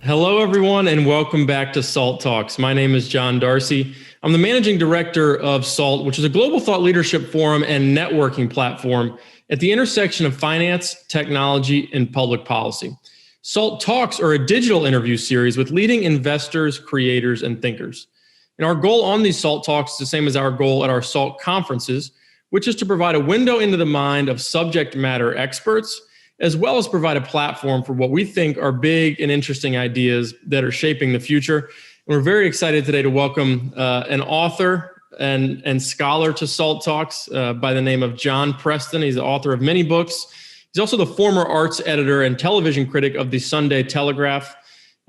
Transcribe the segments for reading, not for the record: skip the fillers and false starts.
Hello, everyone, and welcome back to SALT Talks. My name is John Darcy. I'm the managing director of SALT, which is a global thought leadership forum and networking platform at the intersection of finance, technology, and public policy. SALT Talks are a digital interview series with leading investors, creators, and thinkers. And our goal on these SALT Talks is the same as our goal at our SALT conferences, which is to provide a window into the mind of subject matter experts, as well as provide a platform for what we think are big and interesting ideas that are shaping the future. And we're very excited today to welcome an author and scholar to SALT Talks by the name of John Preston. He's the author of many books. He's also the former arts editor and television critic of the Sunday Telegraph.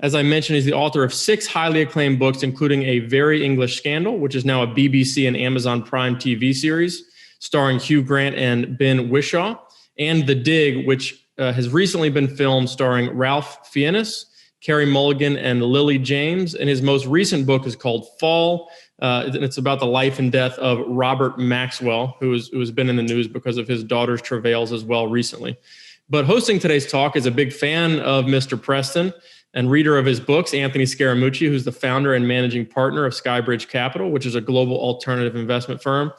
As I mentioned, he's the author of 6 highly acclaimed books, including A Very English Scandal, which is now a BBC and Amazon Prime TV series, starring Hugh Grant and Ben Whishaw, and The Dig, which has recently been filmed starring Ralph Fiennes, Carey Mulligan, and Lily James. And his most recent book is called Fall. And it's about the life and death of Robert Maxwell, who has been in the news because of his daughter's travails as well recently. But hosting today's talk is a big fan of Mr. Preston and reader of his books, Anthony Scaramucci, who's the founder and managing partner of Skybridge Capital, which is a global alternative investment firm.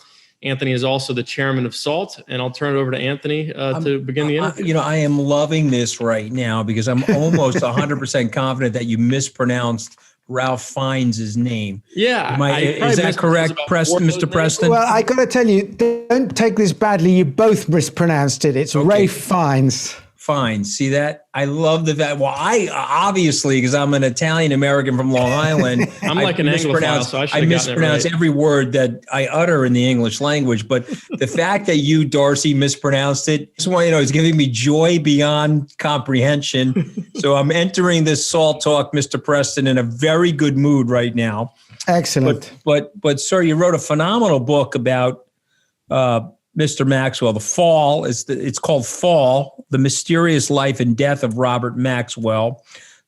Anthony is also the chairman of SALT, and I'll turn it over to Anthony to begin the interview. I am loving this right now because I'm almost 100% confident that you mispronounced Ralph Fiennes' name. Yeah. Is that correct, Mr. Preston? Well, I got to tell you, don't take this badly. You both mispronounced it. It's okay. Ralph Fiennes. Fine. See that? I love the fact. Well, I obviously, because I'm an Italian American from Long Island, I'm like an Anglophile, so I mispronounce every word that I utter in the English language. But the fact that you, Darcy, mispronounced it, it's giving me joy beyond comprehension. So I'm entering this SALT Talk, Mr. Preston, in a very good mood right now. Excellent. But sir, you wrote a phenomenal book about Mr. Maxwell. The Fall it's called Fall: The Mysterious Life and Death of Robert Maxwell.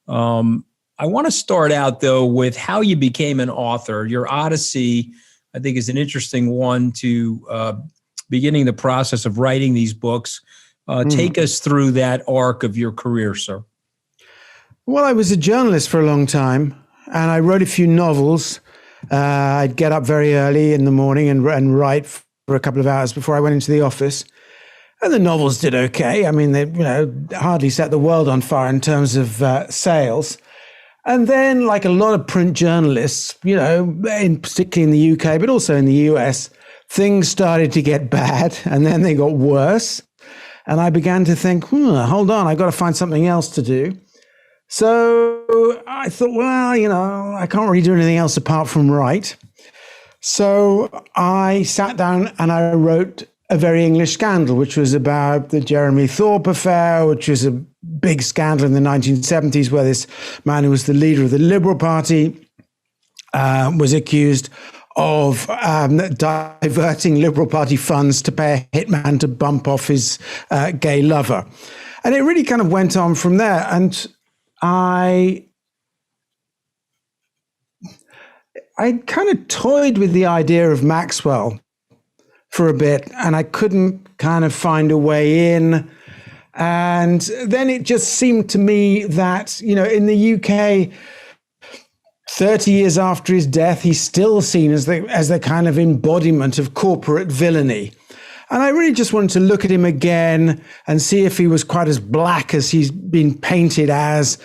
I want to start out though with how you became an author. Your odyssey, I think, is an interesting one to beginning the process of writing these books. Take us through that arc of your career, sir. Well, I was a journalist for a long time, and I wrote a few novels. I'd get up very early in the morning and write for a couple of hours before I went into the office. And the novels did okay. I mean, they hardly set the world on fire in terms of sales. And then, like a lot of print journalists, particularly in the UK, but also in the US, things started to get bad, and then they got worse. And I began to think, hold on, I've got to find something else to do. So I thought, I can't really do anything else apart from write. So I sat down and I wrote A Very English Scandal, which was about the Jeremy Thorpe affair, which was a big scandal in the 1970s where this man who was the leader of the Liberal Party was accused of diverting Liberal Party funds to pay a hitman to bump off his gay lover. And it really kind of went on from there. And I kind of toyed with the idea of Maxwell for a bit, and I couldn't kind of find a way in. And then it just seemed to me that, in the UK, 30 years after his death, he's still seen as the kind of embodiment of corporate villainy. And I really just wanted to look at him again and see if he was quite as black as he's been painted as,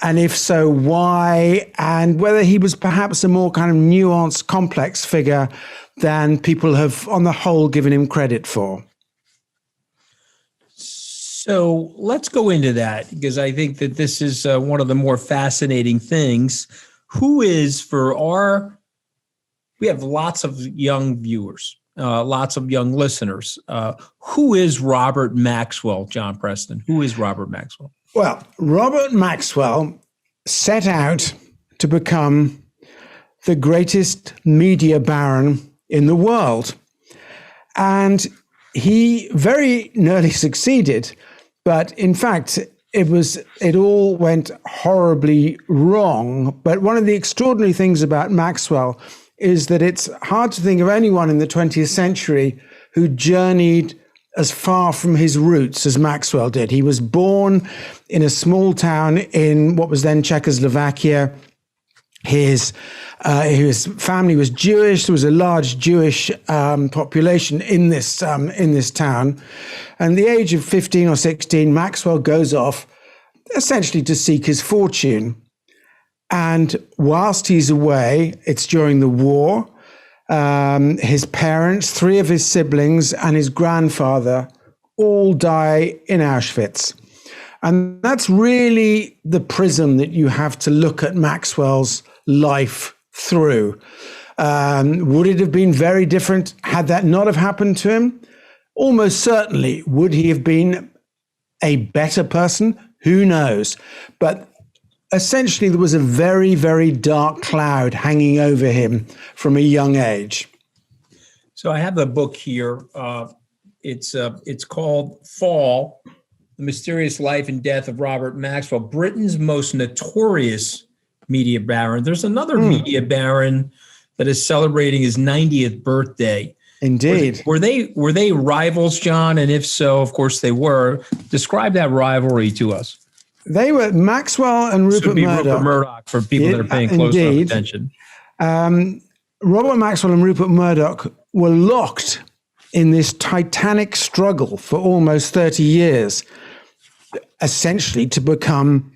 and if so, why, and whether he was perhaps a more kind of nuanced, complex figure than people have, on the whole, given him credit for. So let's go into that, because I think that this is one of the more fascinating things. We have lots of young viewers. Lots of young listeners. Who is Robert Maxwell, John Preston? Who is Robert Maxwell? Well, Robert Maxwell set out to become the greatest media baron in the world. And he very nearly succeeded. But in fact, it all went horribly wrong. But one of the extraordinary things about Maxwell is that it's hard to think of anyone in the 20th century who journeyed as far from his roots as Maxwell did. He was born in a small town in what was then Czechoslovakia. His family was Jewish. There was a large Jewish population in this town. And at the age of 15 or 16, Maxwell goes off essentially to seek his fortune. And whilst he's away, it's during the war, his parents, 3 of his siblings, and his grandfather all die in Auschwitz. And that's really the prism that you have to look at Maxwell's life through. Would it have been very different had that not have happened to him? Almost certainly. Would he have been a better person? Who knows? But essentially, there was a very, very dark cloud hanging over him from a young age. So I have the book here. It's called Fall, The Mysterious Life and Death of Robert Maxwell, Britain's most notorious media baron. There's another media baron that is celebrating his 90th birthday. Indeed. Were they rivals, John? And if so, of course they were. Describe that rivalry to us. They were Maxwell and Rupert Murdoch. Rupert Murdoch for people that are paying close attention. Robert Maxwell and Rupert Murdoch were locked in this titanic struggle for almost 30 years, essentially to become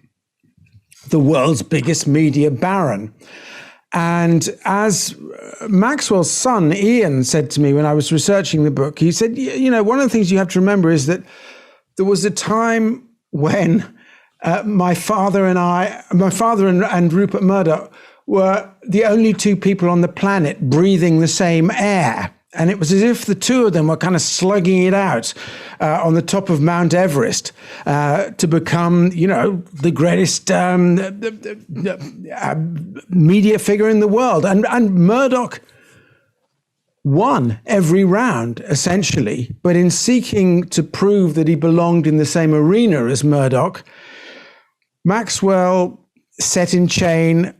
the world's biggest media baron. And as Maxwell's son, Ian, said to me when I was researching the book, he said, one of the things you have to remember is that there was a time when my father and Rupert Murdoch were the only 2 people on the planet breathing the same air. And it was as if the 2 of them were kind of slugging it out on the top of Mount Everest to become, the greatest media figure in the world. And Murdoch won every round, essentially. But in seeking to prove that he belonged in the same arena as Murdoch, Maxwell set in train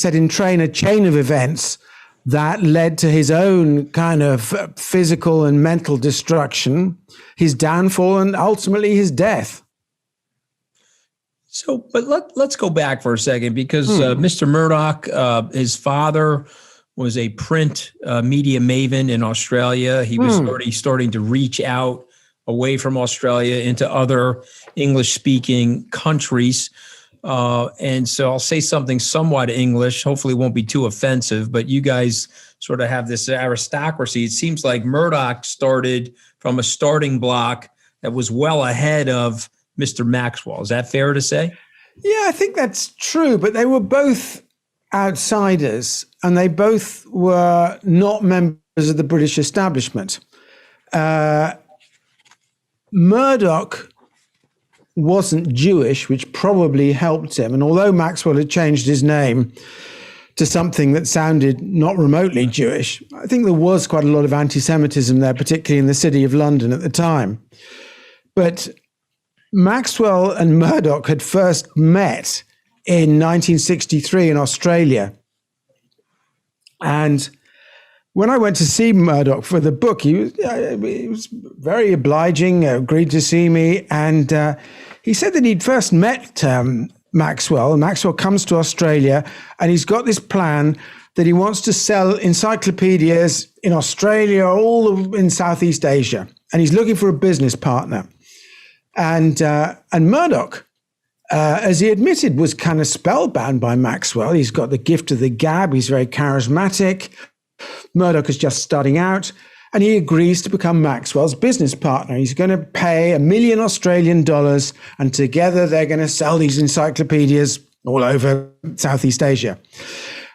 a chain of events that led to his own kind of physical and mental destruction, his downfall, and ultimately his death. So, but let's go back for a second, because Mr. Murdoch, his father was a print media maven in Australia. He was already starting to reach out away from Australia into other English-speaking countries. And so I'll say something somewhat English, hopefully it won't be too offensive, but you guys sort of have this aristocracy. It seems like Murdoch started from a starting block that was well ahead of Mr. Maxwell. Is that fair to say? Yeah, I think that's true, but they were both outsiders and they both were not members of the British establishment. Murdoch wasn't Jewish, which probably helped him. And although Maxwell had changed his name to something that sounded not remotely Jewish, I think there was quite a lot of anti-Semitism there, particularly in the city of London at the time. But Maxwell and Murdoch had first met in 1963 in Australia. And when I went to see Murdoch for the book, he was very obliging, agreed to see me. And he said that he'd first met Maxwell. And Maxwell comes to Australia and he's got this plan that he wants to sell encyclopedias in Australia, all in Southeast Asia. And he's looking for a business partner. And Murdoch, as he admitted, was kind of spellbound by Maxwell. He's got the gift of the gab. He's very charismatic. Murdoch is just starting out, and he agrees to become Maxwell's business partner. He's going to pay $1 million Australian, and together they're going to sell these encyclopedias all over Southeast Asia.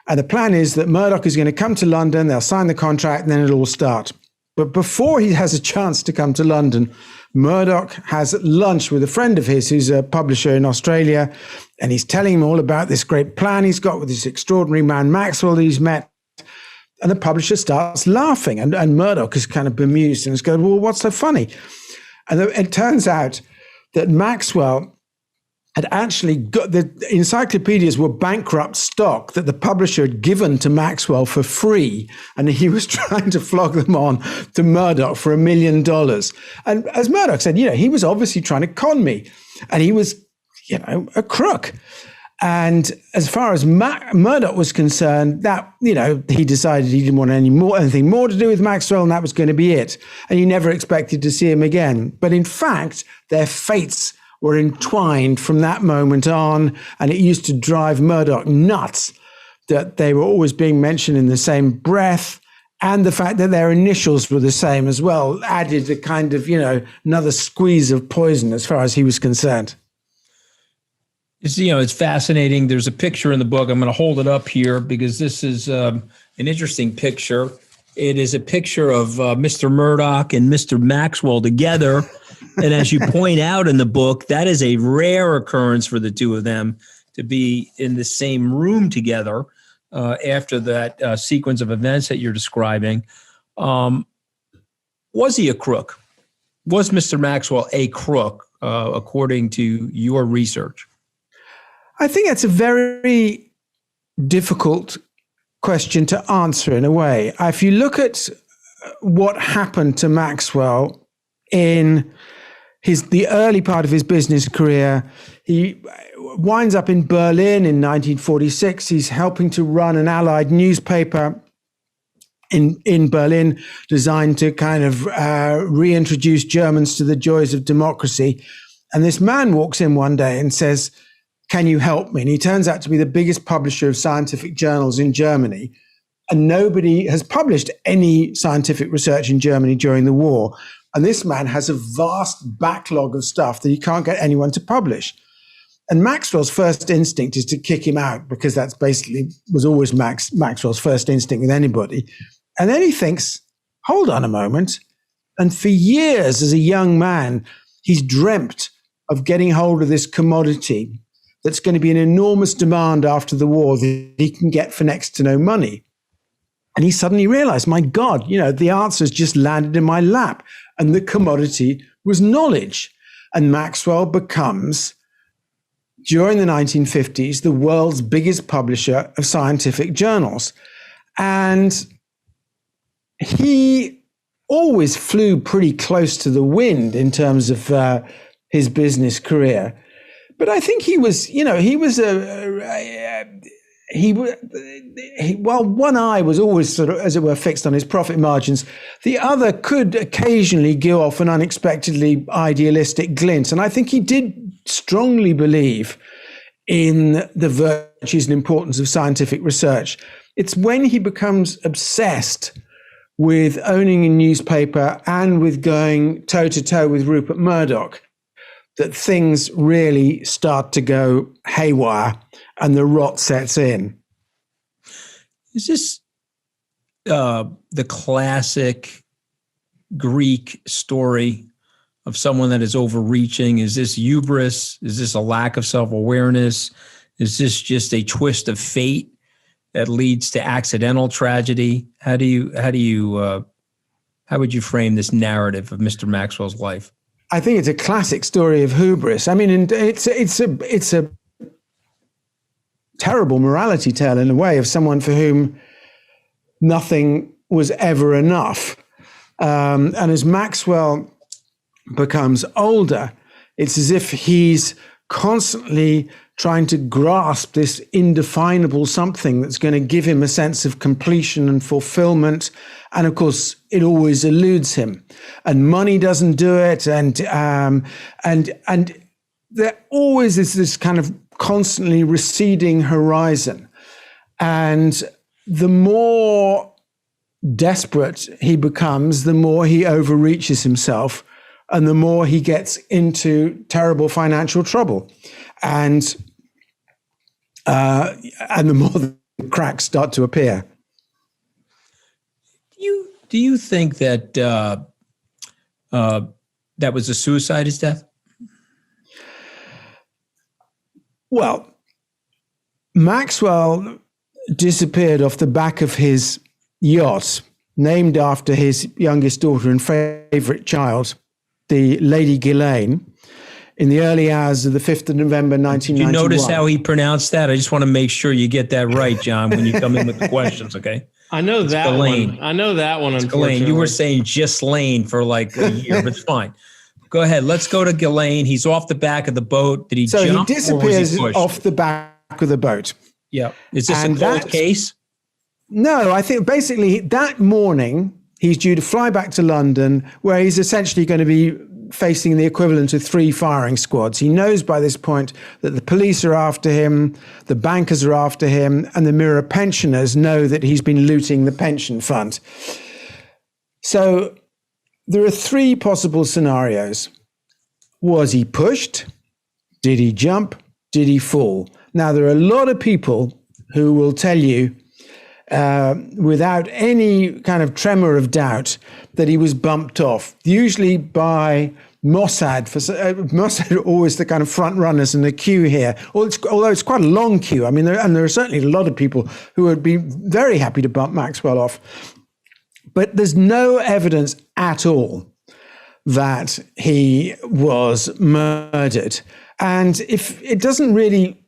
And the plan is that Murdoch is going to come to London, they'll sign the contract, and then it'll all start. But before he has a chance to come to London, Murdoch has lunch with a friend of his who's a publisher in Australia, and he's telling him all about this great plan he's got with this extraordinary man, Maxwell, that he's met. And the publisher starts laughing, and Murdoch is kind of bemused and is going, well, what's so funny? And it turns out that Maxwell had actually got the encyclopedias were bankrupt stock that the publisher had given to Maxwell for free. And he was trying to flog them on to Murdoch for $1 million. And as Murdoch said, he was obviously trying to con me, and he was, a crook. And as far as Murdoch was concerned, that, he decided he didn't want anything more to do with Maxwell, and that was going to be it. And he never expected to see him again. But in fact, their fates were entwined from that moment on, and it used to drive Murdoch nuts that they were always being mentioned in the same breath, and the fact that their initials were the same as well added a kind of, another squeeze of poison as far as he was concerned. It's fascinating. There's a picture in the book. I'm going to hold it up here because this is an interesting picture. It is a picture of Mr. Murdoch and Mr. Maxwell together. And as you point out in the book, that is a rare occurrence for the two of them to be in the same room together after that sequence of events that you're describing. Was he a crook? Was Mr. Maxwell a crook, according to your research? I think that's a very difficult question to answer in a way. If you look at what happened to Maxwell in the early part of his business career, he winds up in Berlin in 1946. He's helping to run an Allied newspaper in Berlin designed to kind of reintroduce Germans to the joys of democracy. And this man walks in one day and says, "Can you help me?" And he turns out to be the biggest publisher of scientific journals in Germany. And nobody has published any scientific research in Germany during the war. And this man has a vast backlog of stuff that he can't get anyone to publish. And Maxwell's first instinct is to kick him out, because that's basically was always Maxwell's first instinct with anybody. And then he thinks, hold on a moment. And for years as a young man, he's dreamt of getting hold of this commodity that's going to be an enormous demand after the war that he can get for next to no money. And he suddenly realized, my God, the answer's just landed in my lap. And the commodity was knowledge. And Maxwell becomes, during the 1950s, the world's biggest publisher of scientific journals. And he always flew pretty close to the wind in terms of his business career. But I think he was, while one eye was always sort of, as it were, fixed on his profit margins, the other could occasionally give off an unexpectedly idealistic glint. And I think he did strongly believe in the virtues and importance of scientific research. It's when he becomes obsessed with owning a newspaper and with going toe-to-toe with Rupert Murdoch that things really start to go haywire and the rot sets in. Is this the classic Greek story of someone that is overreaching? Is this hubris? Is this a lack of self-awareness? Is this just a twist of fate that leads to accidental tragedy? How would you frame this narrative of Mr. Maxwell's life? I think it's a classic story of hubris. I mean, it's a terrible morality tale in a way of someone for whom nothing was ever enough. And as Maxwell becomes older, it's as if he's constantly trying to grasp this indefinable something that's going to give him a sense of completion and fulfillment. And of course, it always eludes him. And money doesn't do it. And there always is this kind of constantly receding horizon. And the more desperate he becomes, the more he overreaches himself, and the more he gets into terrible financial trouble. And the more the cracks start to appear. Do you think that that was a suicide, his death? Well, Maxwell disappeared off the back of his yacht, named after his youngest daughter and favorite child, the Lady Ghislaine, in the early hours of the 5th of November, 1991. Did you notice how he pronounced that? I just want to make sure you get that right, John, when you come in with the questions, okay? I know that Ghislaine. one. I know that one, It's unfortunately. Ghislaine. You were saying Ghislaine for like a year, but it's fine. Go ahead. Let's go to Ghislaine. He's off the back of the boat. Did he jump? So he or disappears was he pushed? off the back of the boat. Yeah. Is this And a cold that's- case? No, I think basically that morning he's due to fly back to London, where he's essentially going to be facing the equivalent of 3 firing squads. He knows by this point that the police are after him, the bankers are after him, and the Mirror pensioners know that he's been looting the pension fund. So there are 3 possible scenarios. Was he pushed? Did he jump? Did he fall? Now, there are a lot of people who will tell you without any kind of tremor of doubt that he was bumped off, usually by Mossad. Mossad are always the kind of front runners in the queue here, although it's quite a long queue. I mean, there are certainly a lot of people who would be very happy to bump Maxwell off. But there's no evidence at all that he was murdered. And if it doesn't really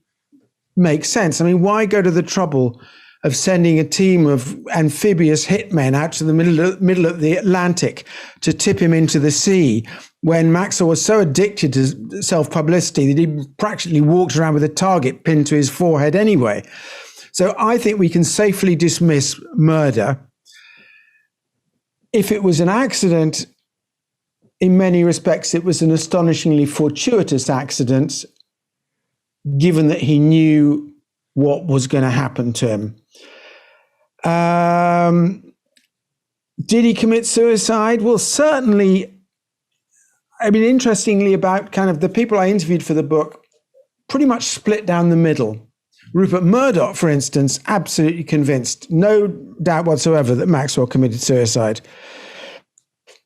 make sense, I mean, why go to the trouble of sending a team of amphibious hitmen out to the middle of the Atlantic to tip him into the sea when Maxwell was so addicted to self-publicity that he practically walked around with a target pinned to his forehead anyway? So I think we can safely dismiss murder. If it was an accident, in many respects, it was an astonishingly fortuitous accident, given that he knew what was going to happen to him. Did he commit suicide? Well, certainly. I mean, interestingly, about kind of the people I interviewed for the book, pretty much split down the middle. Rupert Murdoch, for instance, absolutely convinced, no doubt whatsoever, that Maxwell committed suicide.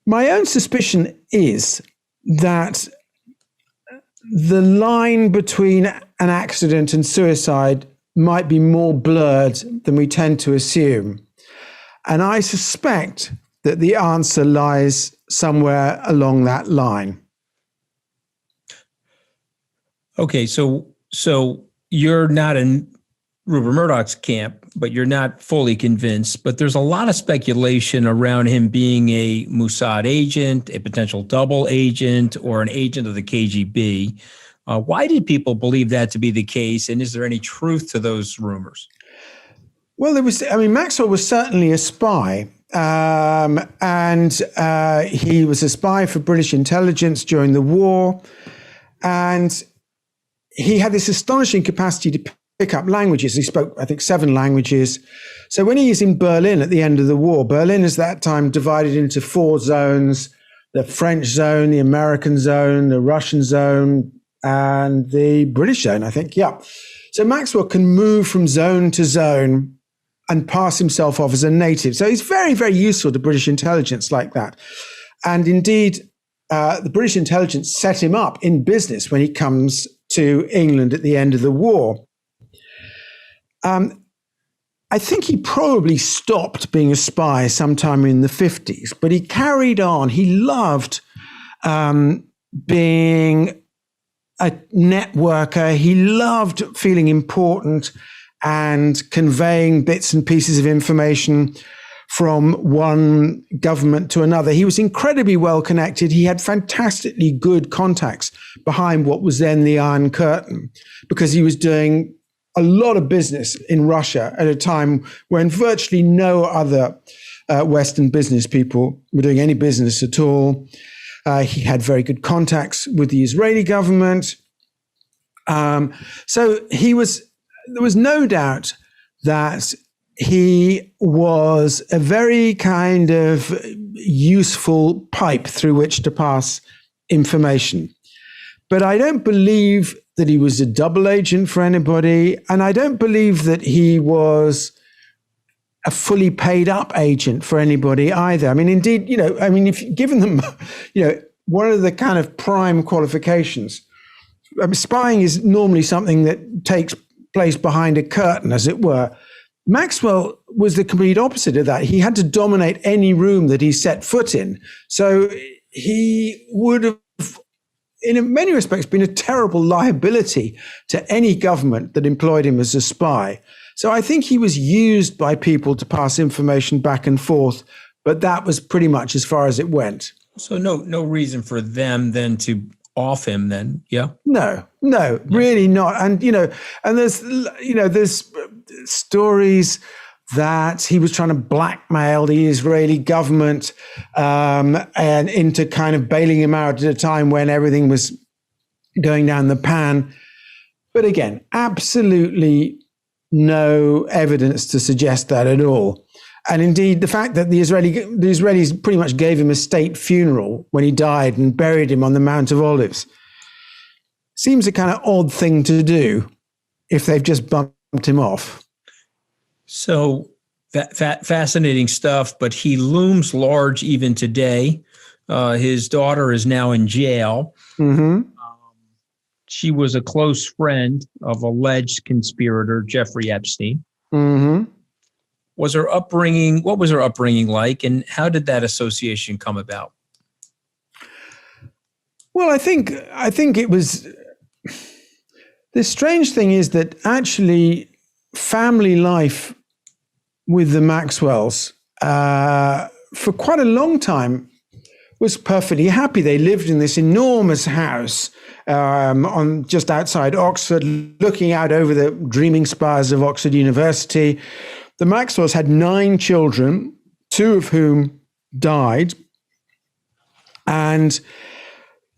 My own suspicion is that the line between an accident and suicide might be more blurred than we tend to assume. And I suspect that the answer lies somewhere along that line. Okay, so you're not in Rupert Murdoch's camp, but you're not fully convinced. But there's a lot of speculation around him being a Mossad agent, a potential double agent, or an agent of the KGB. Why did people believe that to be the case? And is there any truth to those rumors? Well, Maxwell was certainly a spy. And he was a spy for British intelligence during the war. And he had this astonishing capacity to pick up languages. He spoke, I think, 7 languages. So when he is in Berlin at the end of the war, Berlin is that time divided into 4 zones: the French zone, the American zone, the Russian zone, and the British zone, I think. Yeah. So Maxwell can move from zone to zone and pass himself off as a native. So he's very, very useful to British intelligence like that. And indeed, the British intelligence set him up in business when he comes to England at the end of the war. I think he probably stopped being a spy sometime in the 50s, but he carried on. He loved being a networker. He loved feeling important and conveying bits and pieces of information from one government to another. He was incredibly well connected. He had fantastically good contacts behind what was then the Iron Curtain, because he was doing a lot of business in Russia at a time when virtually no other Western business people were doing any business at all. He had very good contacts with the Israeli government. So there was no doubt that he was a very kind of useful pipe through which to pass information. But I don't believe that he was a double agent for anybody. And I don't believe that he was a fully paid up agent for anybody either. I mean, indeed, if given them, one of the kind of prime qualifications, spying is normally something that takes place behind a curtain, as it were. Maxwell was the complete opposite of that. He had to dominate any room that he set foot in. So he would have in many respects, been a terrible liability to any government that employed him as a spy. So I think he was used by people to pass information back and forth, but that was pretty much as far as it went. So no reason for them then to off him then, yeah? No, really not. And, and there's stories that he was trying to blackmail the Israeli government and into kind of bailing him out at a time when everything was going down the pan. But again, absolutely no evidence to suggest that at all. And indeed, the fact that the Israelis pretty much gave him a state funeral when he died and buried him on the Mount of Olives seems a kind of odd thing to do if they've just bumped him off. So fascinating stuff, but he looms large even today. His daughter is now in jail. Mm-hmm. She was a close friend of alleged conspirator Jeffrey Epstein. Mm-hmm. What was her upbringing like, and how did that association come about? Well, I think it was. The strange thing is that actually family life with the Maxwells for quite a long time was perfectly happy. They lived in this enormous house on just outside Oxford, looking out over the dreaming spires of Oxford University. The Maxwells had 9 children, 2 of whom died. And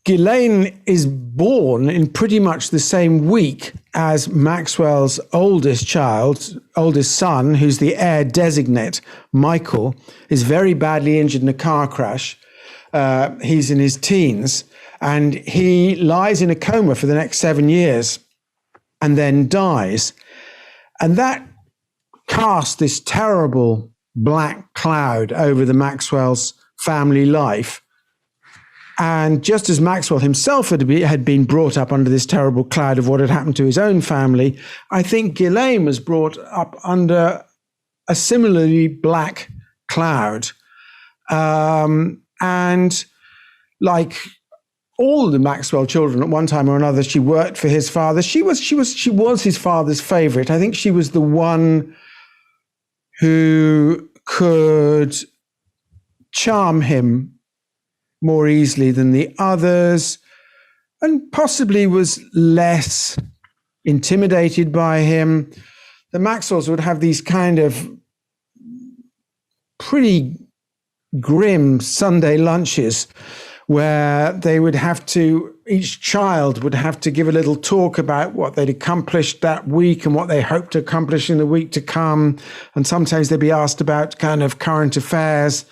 Ghislaine is born in pretty much the same week as Maxwell's oldest son, who's the heir designate, Michael, is very badly injured in a car crash. He's in his teens, and he lies in a coma for the next 7 years and then dies. And that cast this terrible black cloud over the Maxwell's family life. And just as Maxwell himself had been brought up under this terrible cloud of what had happened to his own family, I think Ghislaine was brought up under a similarly black cloud. And like all the Maxwell children, at one time or another, she worked for his father. She was his father's favorite. I think she was the one who could charm him more easily than the others, and possibly was less intimidated by him. The Maxwells would have these kind of pretty grim Sunday lunches where they would have to, each child would have to give a little talk about what they'd accomplished that week and what they hoped to accomplish in the week to come. And sometimes they'd be asked about kind of current affairs.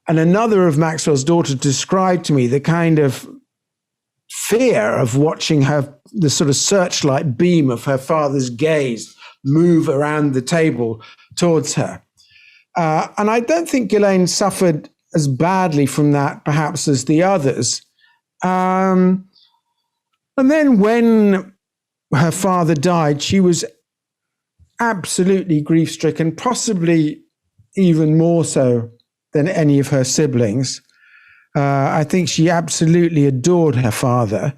And another of Maxwell's daughters described to me the kind of fear of watching the sort of searchlight beam of her father's gaze move around the table towards her. And I don't think Ghislaine suffered as badly from that, perhaps, as the others. And then when her father died, she was absolutely grief-stricken, possibly even more so than any of her siblings. I think she absolutely adored her father.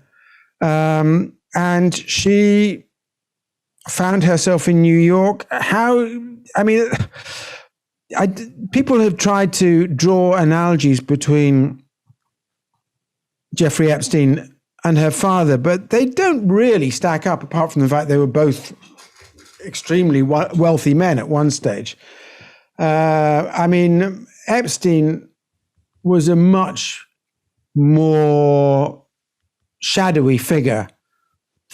And she found herself in New York. People have tried to draw analogies between Jeffrey Epstein and her father, but they don't really stack up, apart from the fact they were both extremely wealthy men at one stage. Epstein was a much more shadowy figure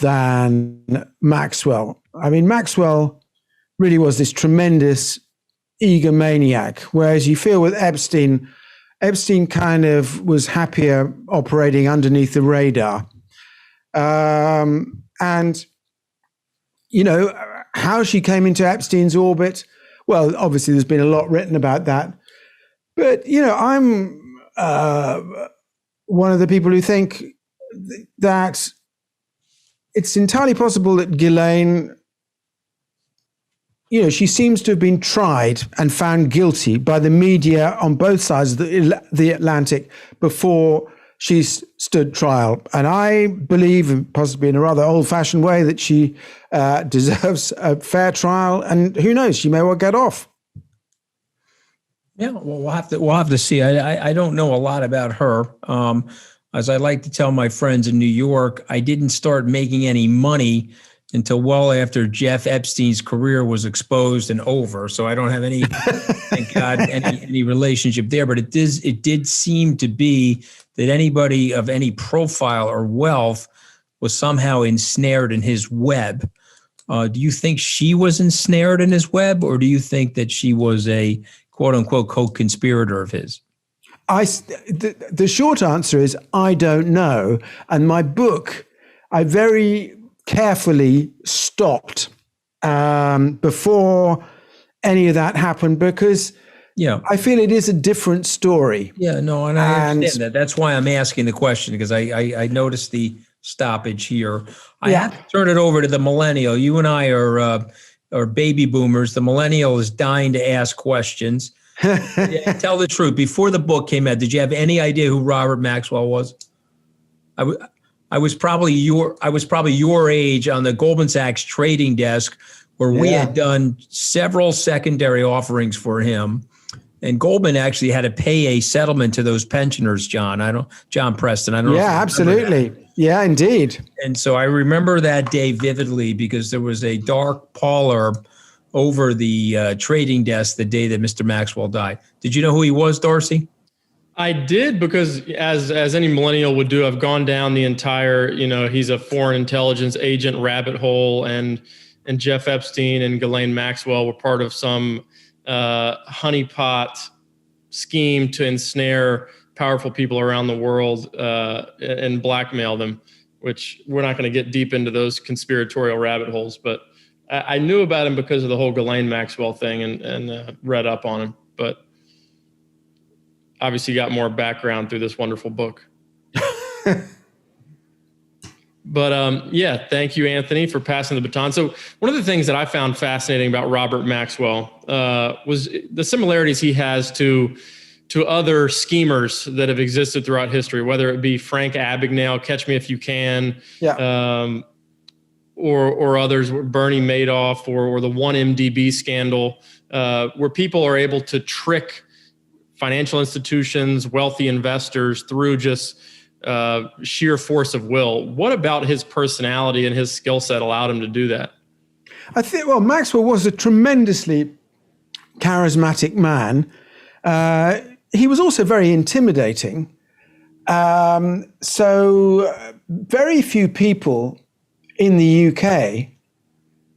than Maxwell. Maxwell really was this tremendous egomaniac, whereas you feel with Epstein kind of was happier operating underneath the radar. And, how she came into Epstein's orbit, well, obviously there's been a lot written about that. But, I'm one of the people who think that it's entirely possible that Ghislaine, she seems to have been tried and found guilty by the media on both sides of the Atlantic before stood trial. And I believe, possibly in a rather old-fashioned way, that she deserves a fair trial. And who knows, she may well get off. Yeah, well, we'll have to see. I don't know a lot about her. As I like to tell my friends in New York, I didn't start making any money until well after Jeff Epstein's career was exposed and over. So I don't have any, thank God, any relationship there. But it did seem to be that anybody of any profile or wealth was somehow ensnared in his web. Do you think she was ensnared in his web, or do you think that she was a quote unquote co-conspirator of his? The short answer is I don't know. And my book, I very carefully stopped before any of that happened, because I feel it is a different story. Yeah, no, and I understand that. That's why I'm asking the question, because I noticed the stoppage here. I have to turn it over to the millennial. You and I are baby boomers. The millennial is dying to ask questions. Tell the truth. Before the book came out, did you have any idea who Robert Maxwell was? I was probably your age on the Goldman Sachs trading desk, where we had done several secondary offerings for him, and Goldman actually had to pay a settlement to those pensioners. John Preston. I don't know. Yeah, absolutely. Yeah, indeed. And so I remember that day vividly, because there was a dark pallor over the trading desk the day that Mr. Maxwell died. Did you know who he was, Darcy? I did, because as any millennial would do, I've gone down the entire, he's a foreign intelligence agent rabbit hole, and Jeff Epstein and Gillan Maxwell were part of some honeypot scheme to ensnare powerful people around the world and blackmail them, which we're not going to get deep into those conspiratorial rabbit holes. But I knew about him because of the whole Gillan Maxwell thing and read up on him. But obviously got more background through this wonderful book. But thank you, Anthony, for passing the baton. So one of the things that I found fascinating about Robert Maxwell was the similarities he has to other schemers that have existed throughout history, whether it be Frank Abagnale, Catch Me If You Can, or others, Bernie Madoff, or the 1MDB scandal, where people are able to trick financial institutions, wealthy investors through just sheer force of will. What about his personality and his skill set allowed him to do that? I think, Maxwell was a tremendously charismatic man. He was also very intimidating. So very few people in the UK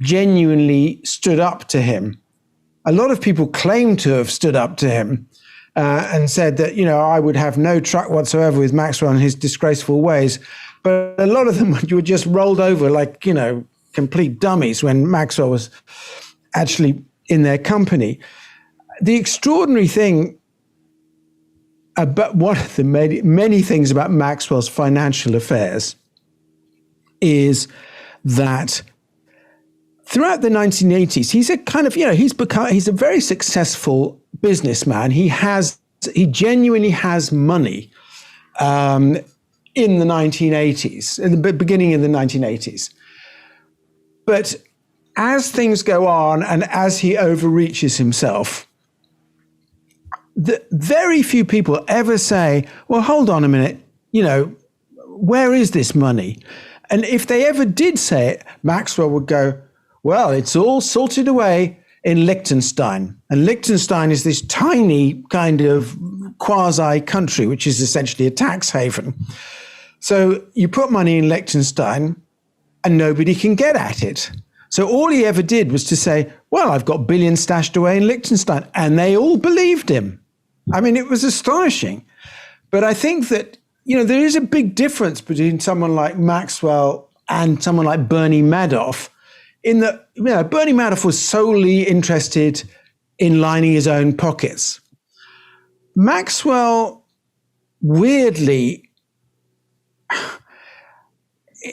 genuinely stood up to him. A lot of people claim to have stood up to him and said that, I would have no truck whatsoever with Maxwell and his disgraceful ways. But a lot of them were just rolled over like, complete dummies when Maxwell was actually in their company. The extraordinary thing about one of the many things about Maxwell's financial affairs is that throughout the 1980s, he's a kind of, he's a very successful businessman. He genuinely has money in the 1980s, in the beginning of the 1980s. But as things go on and as he overreaches himself, very few people ever say, well, hold on a minute, where is this money? And if they ever did say it, Maxwell would go, well, it's all sorted away in Liechtenstein. And Liechtenstein is this tiny kind of quasi country, which is essentially a tax haven. So you put money in Liechtenstein and nobody can get at it. So all he ever did was to say, well, I've got billions stashed away in Liechtenstein. And they all believed him. I mean, it was astonishing. But I think that, there is a big difference between someone like Maxwell and someone like Bernie Madoff, in that, Bernie Madoff was solely interested in lining his own pockets. Maxwell, weirdly,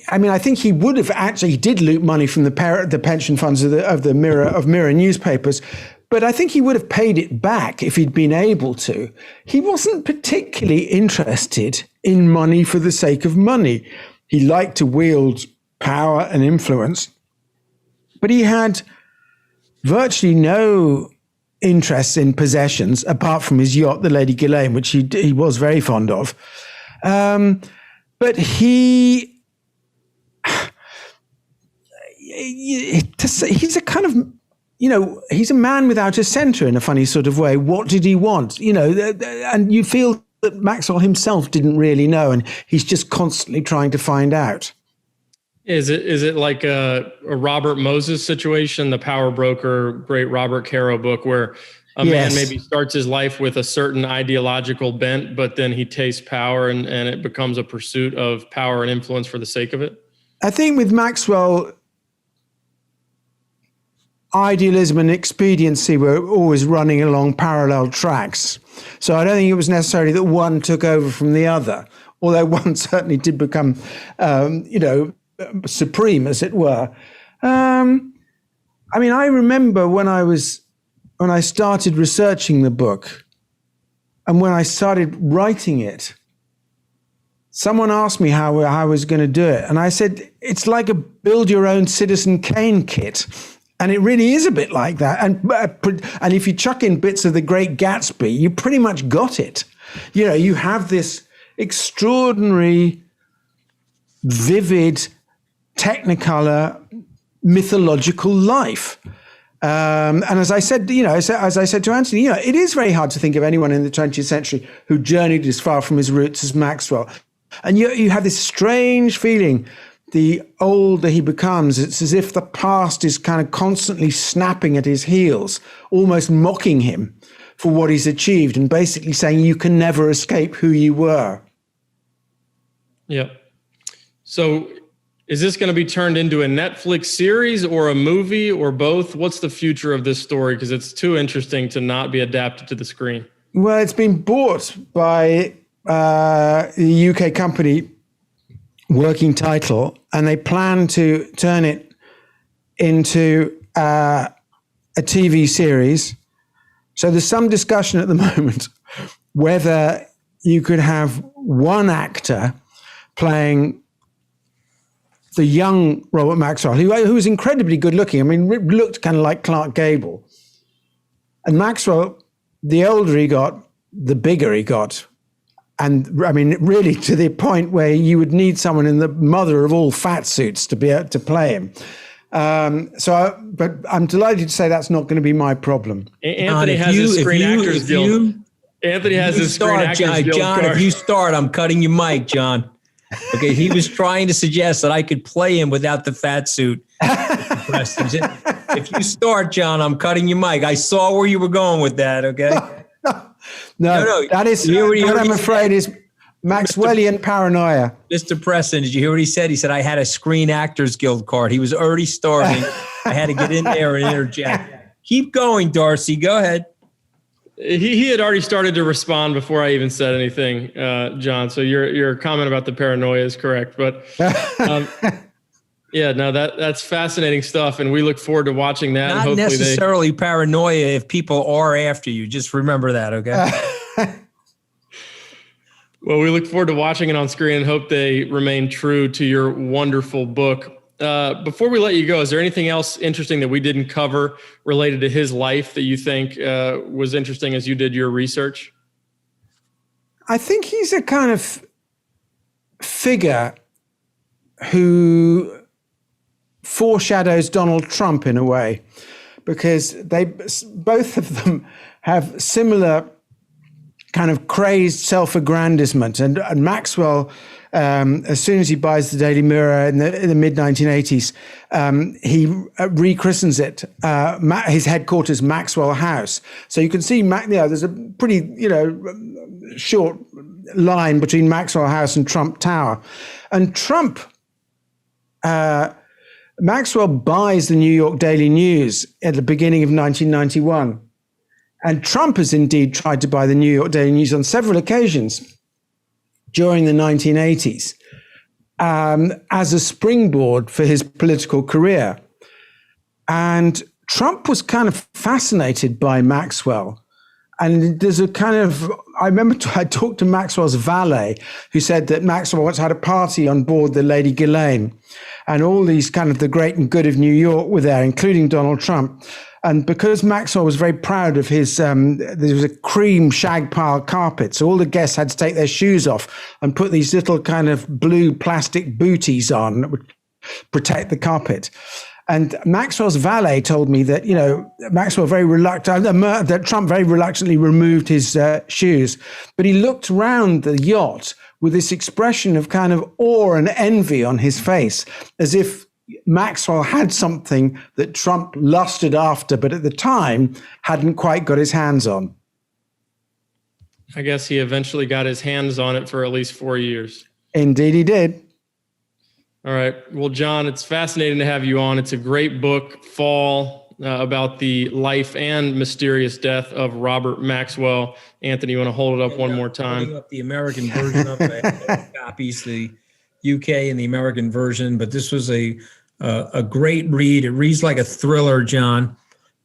I think he would have actually did loot money from the pension funds of Mirror newspapers, but I think he would have paid it back if he'd been able to. He wasn't particularly interested in money for the sake of money. He liked to wield power and influence, but he had virtually no interest in possessions apart from his yacht, the Lady Ghislaine, which he was very fond of. But he's a kind of, he's a man without a center in a funny sort of way. What did he want? And you feel that Maxwell himself didn't really know, and he's just constantly trying to find out. Is it like a Robert Moses situation, the Power Broker, great Robert Caro book, where a man maybe starts his life with a certain ideological bent, but then he tastes power and it becomes a pursuit of power and influence for the sake of it? I think with Maxwell, idealism and expediency were always running along parallel tracks. So I don't think it was necessarily that one took over from the other, although one certainly did become, supreme, as it were. I remember when I started researching the book and when I started writing it, someone asked me how I was going to do it. And I said, it's like a build your own Citizen Kane kit. And it really is a bit like that. And if you chuck in bits of The Great Gatsby, you pretty much got it. You have this extraordinary, vivid, technicolor, mythological life. And as I said, as I said to Anthony, it is very hard to think of anyone in the 20th century who journeyed as far from his roots as Maxwell. And you have this strange feeling, the older he becomes, it's as if the past is kind of constantly snapping at his heels, almost mocking him for what he's achieved and basically saying you can never escape who you were. Yeah. So is this going to be turned into a Netflix series or a movie or both? What's the future of this story? Because it's too interesting to not be adapted to the screen. Well, it's been bought by the UK company Working Title, and they plan to turn it into a TV series. So there's some discussion at the moment whether you could have one actor playing the young Robert Maxwell, who was incredibly good looking. I mean, looked kind of like Clark Gable. And Maxwell, the older he got, the bigger he got. And I mean, really to the point where you would need someone in the mother of all fat suits to be able to play him. But I'm delighted to say that's not going to be my problem. Anthony has his Screen Actors Guild. Anthony has his Screen Actors Guild. John, if you start, I'm cutting your mic, John. Okay, he was trying to suggest that I could play him without the fat suit. If you start, John, I'm cutting your mic. I saw where you were going with that, okay? No, that is what I'm afraid is Maxwellian paranoia. Mr. Preston, did you hear what he said? He said, I had a Screen Actors Guild card. He was already starting. I had to get in there and interject. Keep going, Darcy. Go ahead. He had already started to respond before I even said anything, John. So your comment about the paranoia is correct. But that's fascinating stuff, and we look forward to watching that. Not and necessarily paranoia if people are after you. Just remember that, okay? Well, we look forward to watching it on screen and hope they remain true to your wonderful book. Before we let you go, is there anything else interesting that we didn't cover related to his life that you think was interesting as you did your research? I think he's a kind of figure who foreshadows Donald Trump in a way, because both of them have similar kind of crazed self-aggrandizement. And Maxwell, as soon as he buys the Daily Mirror in the mid-1980s, he rechristens it, his headquarters, Maxwell House. So you can see, there's a pretty, short line between Maxwell House and Trump Tower. And Maxwell buys the New York Daily News at the beginning of 1991. And Trump has indeed tried to buy the New York Daily News on several occasions during the 1980s as a springboard for his political career. And Trump was kind of fascinated by Maxwell. And there's a kind of, I remember I talked to Maxwell's valet, who said that Maxwell once had a party on board the Lady Ghislaine, and all these kind of the great and good of New York were there, including Donald Trump. And because Maxwell was very proud of his, there was a cream shag pile carpet, so all the guests had to take their shoes off and put these little kind of blue plastic booties on that would protect the carpet. And Maxwell's valet told me that, Maxwell that Trump very reluctantly removed his shoes, but he looked around the yacht with this expression of kind of awe and envy on his face, as if Maxwell had something that Trump lusted after, but at the time hadn't quite got his hands on. I guess he eventually got his hands on it for at least 4 years. Indeed, he did. All right. Well, John, it's fascinating to have you on. It's a great book, Fall, about the life and mysterious death of Robert Maxwell. Anthony, you want to hold it up one more time? Holding up the American version of it. I have both copies, the UK and the American version, but this was a great read. It reads like a thriller, John.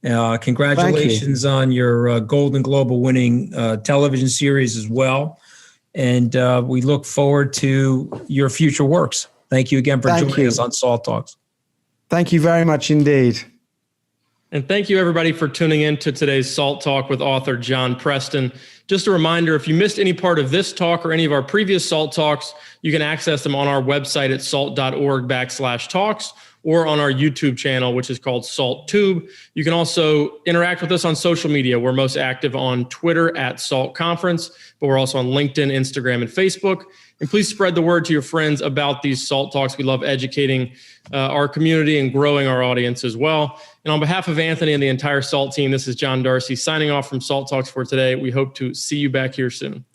Congratulations on your Golden Globe winning television series as well. And we look forward to your future works. Thank you again for joining us on Salt Talks. Thank you very much indeed. And thank you, everybody, for tuning in to today's Salt Talk with author John Preston. Just a reminder, if you missed any part of this talk or any of our previous Salt Talks, you can access them on our website at salt.org/talks or on our YouTube channel, which is called Salt Tube. You can also interact with us on social media. We're most active on Twitter at Salt Conference, but we're also on LinkedIn, Instagram, and Facebook. And please spread the word to your friends about these Salt Talks. We love educating our community and growing our audience as well. And on behalf of Anthony and the entire Salt team, this is John Darcy signing off from Salt Talks for today. We hope to see you back here soon.